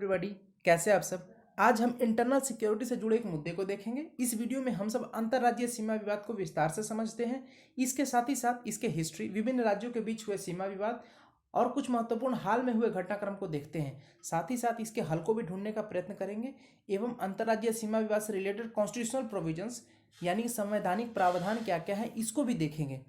Everybody, कैसे आप सब। आज हम इंटरनल सिक्योरिटी से जुड़े एक मुद्दे को देखेंगे। इस वीडियो में हम सब अंतर्राज्यीय सीमा विवाद को विस्तार से समझते हैं। इसके साथ ही साथ इसके हिस्ट्री, विभिन्न राज्यों के बीच हुए सीमा विवाद और कुछ महत्वपूर्ण हाल में हुए घटनाक्रम को देखते हैं। साथ ही साथ इसके हल को भी ढूंढने का प्रयत्न करेंगे एवं अंतर्राज्यीय सीमा विवाद से रिलेटेड कॉन्स्टिट्यूशनल प्रोविजंस यानी संवैधानिक प्रावधान क्या क्या है इसको भी देखेंगे।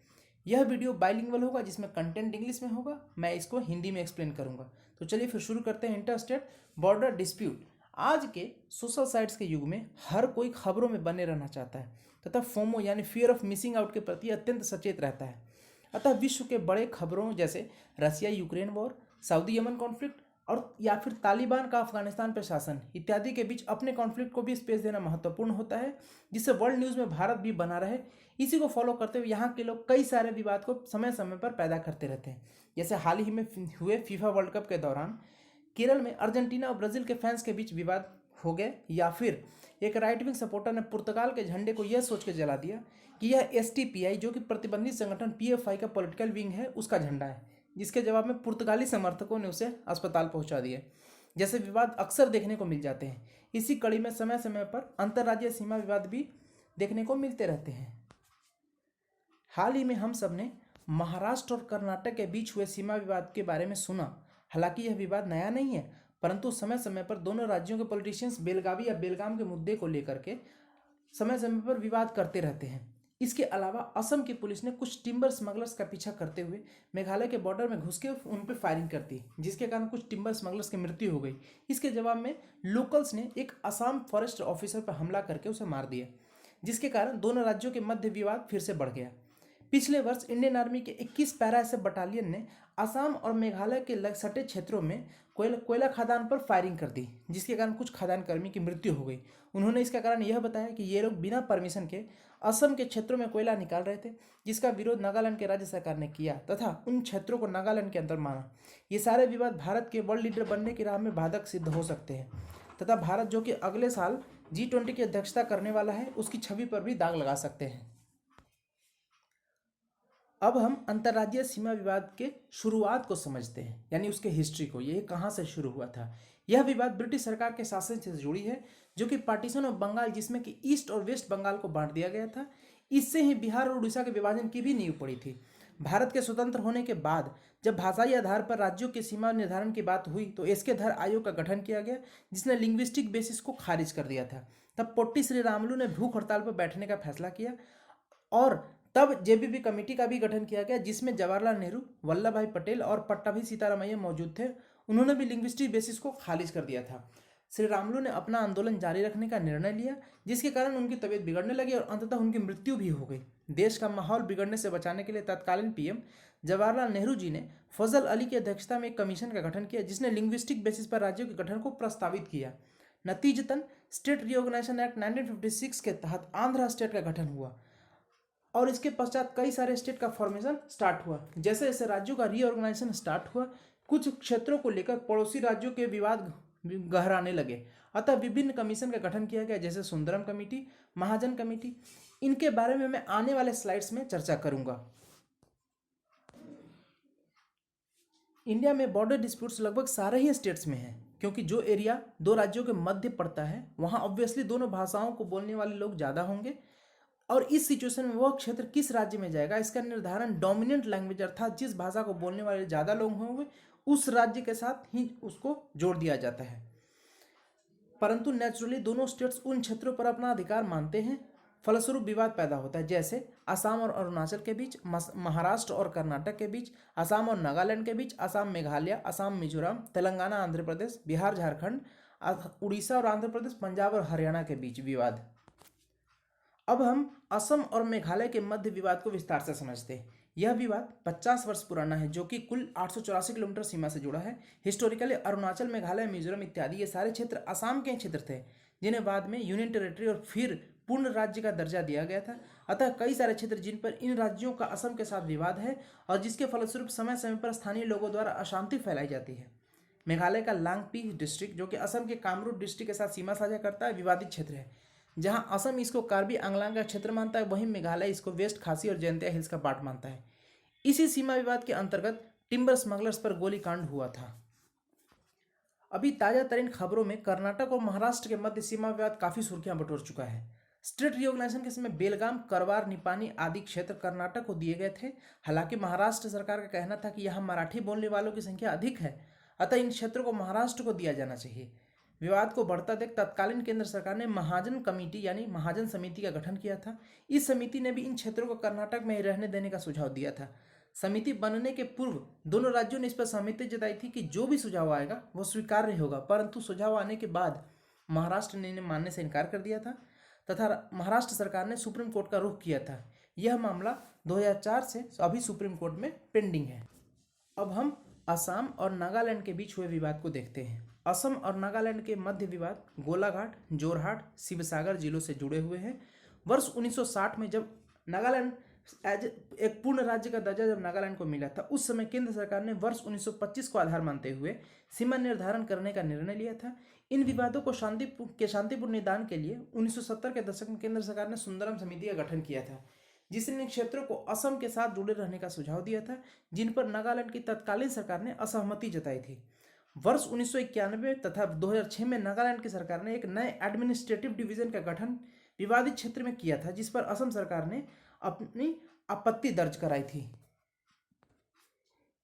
यह वीडियो बाइलिंगुअल होगा जिसमें कंटेंट इंग्लिश में होगा, मैं इसको हिंदी में एक्सप्लेन करूंगा। तो चलिए फिर शुरू करते हैं। Inter state border dispute. आज के सोशल साइट्स के युग में हर कोई खबरों में बने रहना चाहता है तथा फोमो यानी फियर ऑफ मिसिंग आउट के प्रति अत्यंत सचेत रहता है। अतः विश्व के बड़े खबरों जैसे Russia Ukraine war, Saudi Yemen conflict और या फिर तालिबान का अफगानिस्तान पर शासन इत्यादि के बीच अपने कॉन्फ्लिक्ट को भी स्पेस देना महत्वपूर्ण होता है, जिससे वर्ल्ड न्यूज़ में भारत भी बना रहे। इसी को फॉलो करते हुए यहाँ के लोग कई सारे विवाद को समय समय पर पैदा करते रहते हैं। जैसे हाल ही में हुए फीफा वर्ल्ड कप के दौरान केरल में अर्जेंटीना और ब्राज़ील के फैंस के बीच विवाद हो गए, या फिर एक राइट विंग सपोर्टर ने पुर्तगाल के झंडे को यह सोच के जला दिया कि यह एसटीपीआई जो कि प्रतिबंधित संगठन पीएफआई का पॉलिटिकल विंग है उसका झंडा है, जिसके जवाब में पुर्तगाली समर्थकों ने उसे अस्पताल पहुंचा दिया। जैसे विवाद अक्सर देखने को मिल जाते हैं। इसी कड़ी में समय समय पर अंतर्राज्यीय सीमा विवाद भी देखने को मिलते रहते हैं। हाल ही में हम सब ने महाराष्ट्र और कर्नाटक के बीच हुए सीमा विवाद के बारे में सुना। हालांकि यह विवाद नया नहीं है, परंतु समय समय पर दोनों राज्यों के पॉलिटिशियंस बेलगावी या बेलगाम के मुद्दे को लेकर के समय समय पर विवाद करते रहते हैं। इसके अलावा असम की पुलिस ने कुछ टिम्बर स्मगलर्स का पीछा करते हुए मेघालय के बॉर्डर में घुस के उन पर फायरिंग कर दी, जिसके कारण कुछ टिम्बर स्मगलर्स की मृत्यु हो गई। इसके जवाब में लोकल्स ने एक असम फॉरेस्ट ऑफिसर पर हमला करके उसे मार दिया, जिसके कारण दोनों राज्यों के मध्य विवाद फिर से बढ़ गया। पिछले वर्ष इंडियन आर्मी के 21 पैरा एसएफ बटालियन ने असम और मेघालय के सटे क्षेत्रों में कोयला खदान पर फायरिंग कर दी, जिसके कारण कुछ खदान कर्मी की मृत्यु हो गई। उन्होंने इसका कारण यह बताया कि ये लोग बिना परमिशन के असम के क्षेत्रों में कोयला निकाल रहे थे, जिसका विरोध नागालैंड के राज्य सरकार ने किया तथा उन क्षेत्रों को नागालैंड के अंदर माना। ये सारे विवाद भारत के वर्ल्ड लीडर बनने की राह में बाधक सिद्ध हो सकते हैं तथा भारत जो कि अगले साल G20 की अध्यक्षता करने वाला है उसकी छवि पर भी दाग लगा सकते हैं। अब हम अंतर्राज्यीय सीमा विवाद के शुरुआत को समझते हैं, यानी उसके हिस्ट्री को, ये कहाँ से शुरू हुआ था। यह विवाद ब्रिटिश सरकार के शासन से जुड़ी है, जो कि पार्टीशन ऑफ बंगाल, जिसमें कि ईस्ट और वेस्ट बंगाल को बांट दिया गया था। इससे ही बिहार और उड़ीसा के विभाजन की भी नींव पड़ी थी। भारत के स्वतंत्र होने के बाद जब भाषाई आधार पर राज्यों के सीमा निर्धारण की बात हुई तो एस के धर आयोग का गठन किया गया, जिसने लिंग्विस्टिक बेसिस को खारिज कर दिया था। तब पोट्टी श्री रामुलू ने भूख हड़ताल पर बैठने का फैसला किया और तब जेबीबी कमेटी का भी गठन किया गया, जिसमें जवाहरलाल नेहरू, वल्लभ भाई पटेल और पट्टाभी सीतारामैया मौजूद थे। उन्होंने भी लिंग्विस्टिक बेसिस को खारिज कर दिया था। श्री रामुलू ने अपना आंदोलन जारी रखने का निर्णय लिया, जिसके कारण उनकी तबीयत बिगड़ने लगी और अंततः उनकी मृत्यु भी हो गई। देश का माहौल बिगड़ने से बचाने के लिए तत्कालीन पीएम जवाहरलाल नेहरू जी ने फजल अली की अध्यक्षता में एक कमीशन का गठन किया, जिसने लिंग्विस्टिक बेसिस पर राज्यों के गठन को प्रस्तावित किया। नतीजतन स्टेट रीऑर्गेनाइजेशन एक्ट 1956 के तहत आंध्र स्टेट का गठन हुआ और इसके पश्चात कई सारे स्टेट का फॉर्मेशन स्टार्ट हुआ। जैसे जैसे राज्यों का रीऑर्गेनाइजेशन स्टार्ट हुआ, कुछ क्षेत्रों को लेकर पड़ोसी राज्यों के विवाद गहराने लगे। अतः विभिन्न कमीशन का गठन किया गया, जैसे सुंदरम कमेटी, महाजन कमेटी। इनके बारे में मैं आने वाले स्लाइड्स में चर्चा करूंगा। इंडिया में बॉर्डर डिस्प्यूट्स लगभग सारे ही स्टेट्स में हैं, क्योंकि जो एरिया दो राज्यों के मध्य पड़ता है वहाँ ऑब्वियसली दोनों भाषाओं को बोलने वाले लोग ज़्यादा होंगे, और इस सिचुएशन में वह क्षेत्र किस राज्य में जाएगा इसका निर्धारण डोमिनेंट लैंग्वेज अर्थात जिस भाषा को बोलने वाले ज़्यादा लोग होंगे उस राज्य के साथ ही उसको जोड़ दिया जाता है। परंतु नेचुरली दोनों स्टेट्स उन क्षेत्रों पर अपना अधिकार मानते हैं, फलस्वरूप विवाद पैदा होता है। जैसे असम और अरुणाचल के बीच, महाराष्ट्र और कर्नाटक के बीच, असम और नागालैंड के बीच, असम मेघालय, असम मिजोरम, तेलंगाना आंध्र प्रदेश, बिहार झारखंड, उड़ीसा और आंध्र प्रदेश, पंजाब और हरियाणा के बीच विवाद। अब हम असम और मेघालय के मध्य विवाद को विस्तार से समझते हैं। यह विवाद 50 वर्ष पुराना है, जो कि कुल 884 किलोमीटर सीमा से जुड़ा है। हिस्टोरिकली अरुणाचल, मेघालय, मिजोरम इत्यादि ये सारे क्षेत्र असम के क्षेत्र थे, जिन्हें बाद में यूनियन टेरिटरी और फिर पूर्ण राज्य का दर्जा दिया गया था। अतः कई सारे क्षेत्र जिन पर इन राज्यों का असम के साथ विवाद है और जिसके फलस्वरूप समय समय पर स्थानीय लोगों द्वारा अशांति फैलाई जाती है। मेघालय का लांगपी डिस्ट्रिक्ट, जो कि असम के कामरूप डिस्ट्रिक्ट के साथ सीमा साझा करता है, विवादित क्षेत्र है। जहां असम इसको कार्बी आंगलांग का क्षेत्र मानता है, वहीं मेघालय इसको वेस्ट खासी और जयंतिया हिल्स का पार्ट मानता है। इसी सीमा विवाद के अंतर्गत टिम्बर स्मगलर्स पर गोलीकांड हुआ था। अभी ताजा तरीन खबरों में कर्नाटक और महाराष्ट्र के मध्य सीमा विवाद काफी सुर्खियां बटोर चुका है। स्टेट रिओर्गनाइजेशन के समय बेलगाम, करवार, निपानी आदि क्षेत्र कर्नाटक को दिए गए थे। हालांकि महाराष्ट्र सरकार का कहना था कि यहाँ मराठी बोलने वालों की संख्या अधिक है, अतः इन क्षेत्रों को महाराष्ट्र को दिया जाना चाहिए। विवाद को बढ़ता देख तत्कालीन केंद्र सरकार ने महाजन कमेटी यानी महाजन समिति का गठन किया था। इस समिति ने भी इन क्षेत्रों को कर्नाटक में ही रहने देने का सुझाव दिया था। समिति बनने के पूर्व दोनों राज्यों ने इस पर सहमति जताई थी कि जो भी सुझाव आएगा वो स्वीकार्य होगा, परंतु सुझाव आने के बाद महाराष्ट्र ने इन्हें मानने से इनकार कर दिया था तथा महाराष्ट्र सरकार ने सुप्रीम कोर्ट का रुख किया था। यह मामला 2004 से अभी सुप्रीम कोर्ट में पेंडिंग है। अब हम असम और नागालैंड के बीच हुए विवाद को देखते हैं। असम और नागालैंड के मध्य विवाद गोलाघाट, जोरहाट, शिवसागर जिलों से जुड़े हुए हैं। वर्ष 1960 में जब नागालैंड एज एक पूर्ण राज्य का दर्जा जब नागालैंड को मिला था, उस समय केंद्र सरकार ने वर्ष 1925 को आधार मानते हुए सीमा निर्धारण करने का निर्णय लिया था। इन विवादों को शांतिपूर्ण निदान के लिए 1970 के दशक में केंद्र सरकार ने सुंदरम समिति का गठन किया था, जिसने इन क्षेत्रों को असम के साथ जुड़े रहने का सुझाव दिया था, जिन पर नागालैंड की तत्कालीन सरकार ने असहमति जताई थी। वर्ष 1991 तथा 2006 में नागालैंड की सरकार ने एक नए एडमिनिस्ट्रेटिव डिवीजन का गठन विवादित क्षेत्र में किया था, जिस पर असम सरकार ने अपनी आपत्ति दर्ज कराई थी।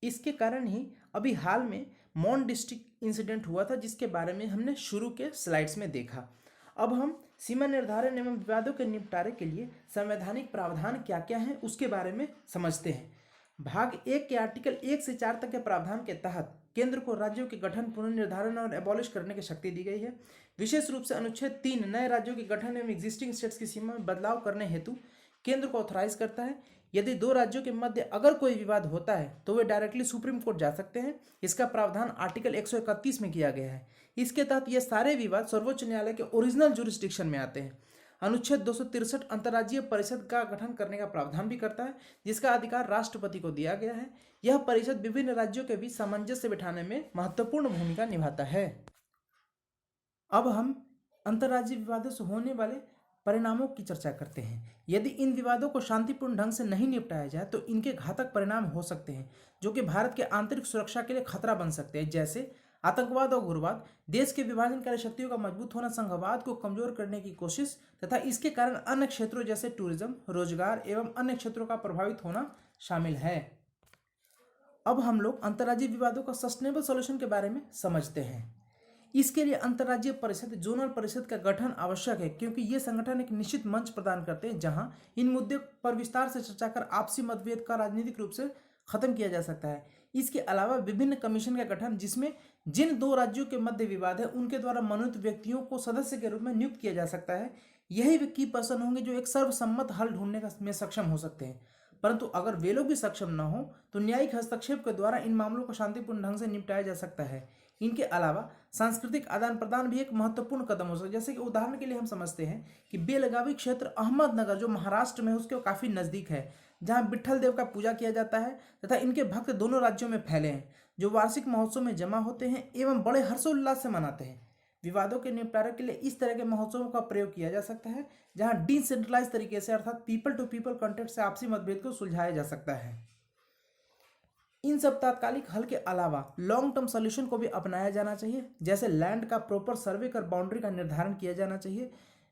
इसके कारण ही अभी हाल में मॉन डिस्ट्रिक्ट इंसिडेंट हुआ था, जिसके बारे में हमने शुरू के स्लाइड्स में देखा। अब हम सीमा निर्धारण एवं विवादों के निपटारे के लिए संवैधानिक प्रावधान क्या क्या हैं उसके बारे में समझते हैं। भाग 1 के आर्टिकल 1 से 4 तक के प्रावधान के तहत केंद्र को राज्यों के गठन, पुनर्निर्धारण और एबॉलिश करने की शक्ति दी गई है। विशेष रूप से अनुच्छेद 3 नए राज्यों के गठन एवं एग्जिस्टिंग स्टेट्स की सीमा में बदलाव करने हेतु केंद्र को ऑथराइज करता है। यदि दो राज्यों के मध्य अगर कोई विवाद होता है तो वे डायरेक्टली सुप्रीम कोर्ट जा सकते हैं। इसका प्रावधान आर्टिकल 131 में किया गया है। इसके तहत ये सारे विवाद सर्वोच्च न्यायालय के ओरिजिनल जुरिस्डिक्शन में आते हैं। अनुच्छेद 263 अंतर्राज्यीय परिषद का गठन करने का प्रावधान भी करता है, जिसका अधिकार राष्ट्रपति को दिया गया है। यह परिषद विभिन्न राज्यों के बीच सामंजस्य बिठाने में महत्वपूर्ण भूमिका निभाता है। अब हम अंतर्राज्यीय विवादों से होने वाले परिणामों की चर्चा करते हैं। यदि इन विवादों को शांतिपूर्ण ढंग से नहीं निपटाया जाए तो इनके घातक परिणाम हो सकते हैं, जो कि भारत के आंतरिक सुरक्षा के लिए खतरा बन सकते हैं, जैसे आतंकवाद और उग्रवाद, देश के विभाजनकारी शक्तियों का मजबूत होना, संघवाद को कमजोर करने की कोशिश तथा इसके कारण अन्य क्षेत्रों जैसे टूरिज्म, रोजगार एवं अन्य क्षेत्रों का प्रभावित होना शामिल है। अब हम लोग अंतर्राज्यीय विवादों का सस्टेनेबल सॉल्यूशन के बारे में समझते हैं। इसके लिए अंतर्राज्यीय परिषद, जोनल परिषद का गठन आवश्यक है, क्योंकि ये संगठन एक निश्चित मंच प्रदान करते हैं जहां इन मुद्दों पर विस्तार से चर्चा कर आपसी मतभेद का राजनीतिक रूप से खत्म किया जा सकता है। इसके अलावा विभिन्न कमीशन का गठन, जिसमें जिन दो राज्यों के मध्य विवाद है उनके द्वारा मनोनीत व्यक्तियों को सदस्य के रूप में नियुक्त किया जा सकता है। यही की पर्सन होंगे जो एक सर्वसम्मत हल ढूंढने में सक्षम हो सकते हैं। परंतु अगर वे लोग भी सक्षम न हो तो न्यायिक हस्तक्षेप के द्वारा इन मामलों को शांतिपूर्ण ढंग से निपटाया जा सकता है। इनके अलावा सांस्कृतिक आदान प्रदान भी एक महत्वपूर्ण कदम हो सकता है। जैसे कि उदाहरण के लिए हम समझते हैं कि बेलगावी क्षेत्र अहमदनगर जो महाराष्ट्र में है उसके काफ़ी नज़दीक है, जहाँ विट्ठल देव का पूजा किया जाता है तथा इनके भक्त दोनों राज्यों में फैले हैं, जो वार्षिक महोत्सव में जमा होते हैं एवं बड़े हर्षोल्लास से मनाते हैं। विवादों के निपटारे के लिए इस तरह के महोत्सवों का प्रयोग किया जा सकता है, जहाँ डिसेंट्रलाइज तरीके से अर्थात पीपल टू पीपल कॉन्टेक्ट से आपसी मतभेद को सुलझाया जा सकता है। इन सब तात्कालिक हल के अलावा लॉन्ग टर्म सॉल्यूशन को भी अपनाया जाना चाहिए, जैसे लैंड का प्रॉपर सर्वे कर बाउंड्री का निर्धारण किया जाना चाहिए।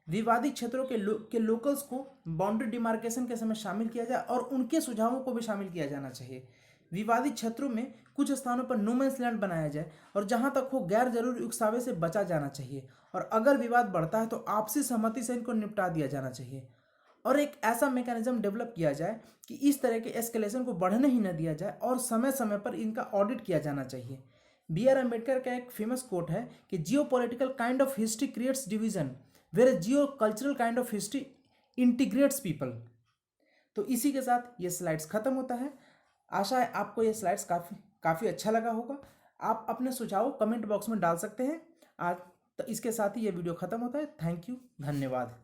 विवादित क्षेत्रों के लोकल्स को बाउंड्री डिमार्केशन के समय शामिल किया जाए और उनके सुझावों को भी शामिल किया जाना चाहिए। विवादित क्षेत्रों में कुछ स्थानों पर नो मैंस लैंड बनाया जाए और जहां तक हो गैर जरूरी उकसावे से बचा जाना चाहिए, और अगर विवाद बढ़ता है तो आपसी सहमति से इनको निपटा दिया जाना चाहिए। और एक ऐसा मैकेनिज्म डेवलप किया जाए कि इस तरह के एस्केलेशन को बढ़ने ही न दिया जाए और समय समय पर इनका ऑडिट किया जाना चाहिए। B.R. अम्बेडकर का एक फेमस कोट है कि geopolitical kind of history creates division where geocultural kind of history integrates people. तो इसी के साथ ये स्लाइड्स खत्म होता है। आशा है आपको ये स्लाइड्स काफ़ी अच्छा लगा होगा। आप अपने सुझाव कमेंट बॉक्स में डाल सकते हैं। आज तो इसके साथ ही ये वीडियो खत्म होता है। थैंक यू, धन्यवाद।